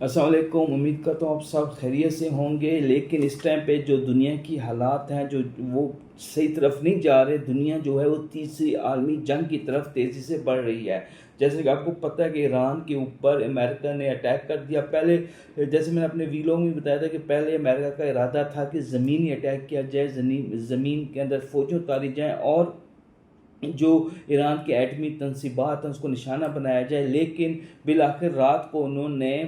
السلام علیکم، امید کرتا ہوں آپ سب خیریت سے ہوں گے، لیکن اس ٹائم پہ جو دنیا کی حالات ہیں جو وہ صحیح طرف نہیں جا رہے. دنیا جو ہے وہ تیسری عالمی جنگ کی طرف تیزی سے بڑھ رہی ہے. جیسے کہ آپ کو پتہ ہے کہ ایران کے اوپر امریکہ نے اٹیک کر دیا. پہلے جیسے میں نے اپنے ویلوگ میں بتایا تھا کہ پہلے امریکہ کا ارادہ تھا کہ زمینی اٹیک کیا جائے، زمین کے اندر فوجیں اتاری جائیں اور جو ایران کے ایٹمی تنصیبات ہیں اس کو نشانہ بنایا جائے. لیکن بالآخر رات کو انہوں نے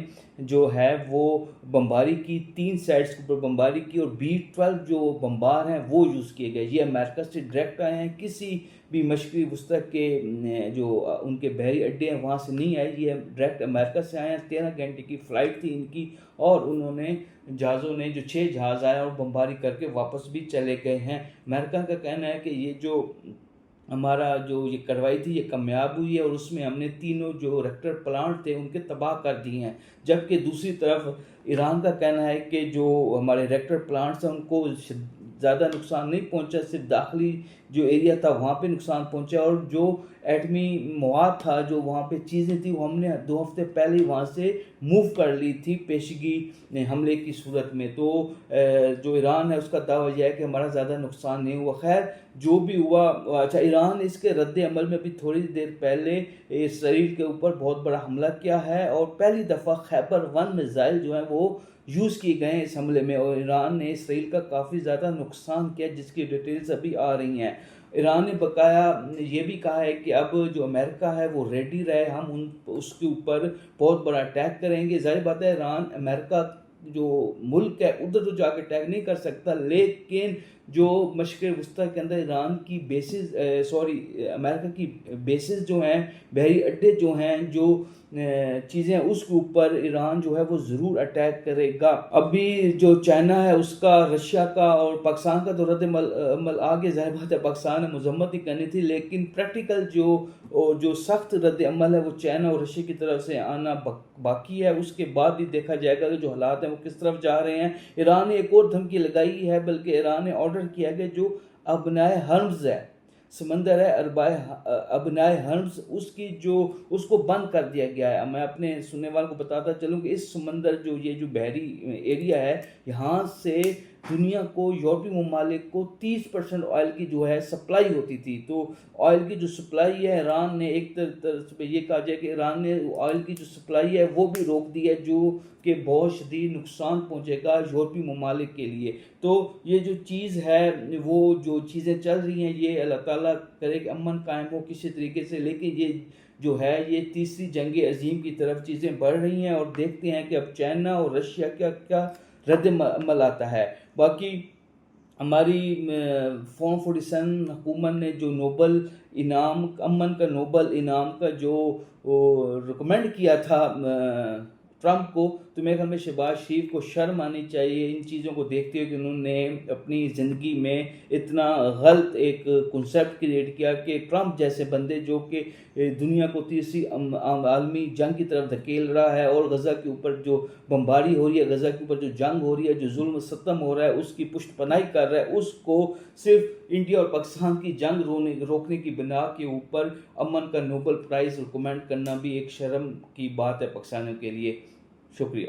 جو ہے وہ بمباری کی، 3 سائٹس کے اوپر بمباری کی، اور B-12 جو بمبار ہیں وہ یوز کیے گئے. یہ امریکہ سے ڈائریکٹ آئے ہیں، کسی بھی مشرقی وسطی کے جو ان کے بحری اڈے ہیں وہاں سے نہیں آئے. یہ ڈائریکٹ امریکہ سے آئے ہیں. 13 گھنٹے کی فلائٹ تھی ان کی، اور انہوں نے جہازوں نے جو 6 جہاز آئے اور بمباری کر کے واپس بھی چلے گئے ہیں. امریکہ کا کہنا ہے کہ یہ جو ہمارا جو یہ کارروائی تھی یہ کامیاب ہوئی ہے، اور اس میں ہم نے تینوں جو ریکٹر پلانٹ تھے ان کے تباہ کر دیے ہیں. جبکہ دوسری طرف ایران کا کہنا ہے کہ جو ہمارے ریکٹر پلانٹس ہیں ان کو زیادہ نقصان نہیں پہنچا، صرف داخلی جو ایریا تھا وہاں پہ نقصان پہنچا، اور جو ایٹمی مواد تھا، جو وہاں پہ چیزیں تھیں، وہ ہم نے 2 ہفتے پہلے وہاں سے موو کر لی تھی پیشگی حملے کی صورت میں. تو جو ایران ہے اس کا دعویٰ یہ ہے کہ ہمارا زیادہ نقصان نہیں ہوا. خیر جو بھی ہوا، اچھا ایران اس کے رد عمل میں بھی تھوڑی دیر پہلے اسرائیل کے اوپر بہت بڑا حملہ کیا ہے، اور پہلی دفعہ خیبر 1 میزائل جو ہیں وہ یوز کیے گئے ہیں اس حملے میں، اور ایران نے اسرائیل کا کافی زیادہ نقصان کیا جس کی ڈیٹیلز ابھی آ رہی ہیں. ایران نے بقایا یہ بھی کہا ہے کہ اب جو امریکہ ہے وہ ریڈی رہے، ہم اس کے اوپر بہت بڑا اٹیک کریں گے. ظاہر بات ہے ایران امریکہ جو ملک ہے ادھر تو جا کے اٹیک نہیں کر سکتا، لیکن جو مشرق وسطی کے اندر ایران کی بیسز امریکہ کی بیسز جو ہیں، بحری اڈے جو ہیں، جو چیزیں اس کے اوپر ایران جو ہے وہ ضرور اٹیک کرے گا. ابھی جو چائنا ہے اس کا، رشیا کا اور پاکستان کا تو رد عمل آگے. ظاہر بات ہے پاکستان نے مذمت ہی کرنی تھی، لیکن پریکٹیکل جو سخت رد عمل ہے وہ چائنا اور رشیا کی طرف سے آنا باقی ہے. اس کے بعد بھی دیکھا جائے گا کہ جو حالات ہیں وہ کس طرف جا رہے ہیں. ایران نے ایک اور دھمکی لگائی ہے، بلکہ ایران نے آرڈر کیا کہ جو ابنائے ہرمز ہے، سمندر ہے ابنائے ہرمز، اس کو بند کر دیا گیا ہے. میں اپنے سننے والوں کو بتاتا چلوں کہ اس سمندر یہ جو بحری ایریا ہے، یہاں سے دنیا کو، یورپی ممالک کو 30% آئل کی جو ہے سپلائی ہوتی تھی. تو آئل کی جو سپلائی ہے ایران نے، ایک طرف پہ یہ کہا جائے کہ ایران نے آئل کی جو سپلائی ہے وہ بھی روک دی ہے، جو کہ بہت شدید نقصان پہنچے گا یورپی ممالک کے لیے. تو یہ جو چیز ہے، وہ جو چیزیں چل رہی ہیں، یہ اللہ تعالیٰ کرے کہ امن قائم ہو کسی طریقے سے. لیکن یہ جو ہے یہ تیسری جنگ عظیم کی طرف چیزیں بڑھ رہی ہیں، اور دیکھتے ہیں کہ اب چائنا اور رشیا کیا رد عمل آتا ہے. باقی ہماری فارم 47 حکومت نے جو نوبل انعام، امن کا نوبل انعام کا جو ریکمینڈ کیا تھا ٹرمپ کو، تو میرے خیال میں شہباز شریف کو شرم آنی چاہیے ان چیزوں کو دیکھتے ہوئے کہ انہوں نے اپنی زندگی میں اتنا غلط ایک کنسیپٹ کریٹ کیا کہ ٹرمپ جیسے بندے جو کہ دنیا کو تیسری عالمی جنگ کی طرف دھکیل رہا ہے، اور غزہ کے اوپر جو بمباری ہو رہی ہے، غزہ کے اوپر جو جنگ ہو رہی ہے، جو ظلم و ستم ہو رہا ہے، اس کی پشت پناہی کر رہا ہے، اس کو صرف انڈیا اور پاکستان کی جنگ روکنے کی بنا کے اوپر امن کا نوبل پرائز ریکمینڈ کرنا بھی ایک شرم کی بات ہے پاکستانیوں کے لیے. شکریہ.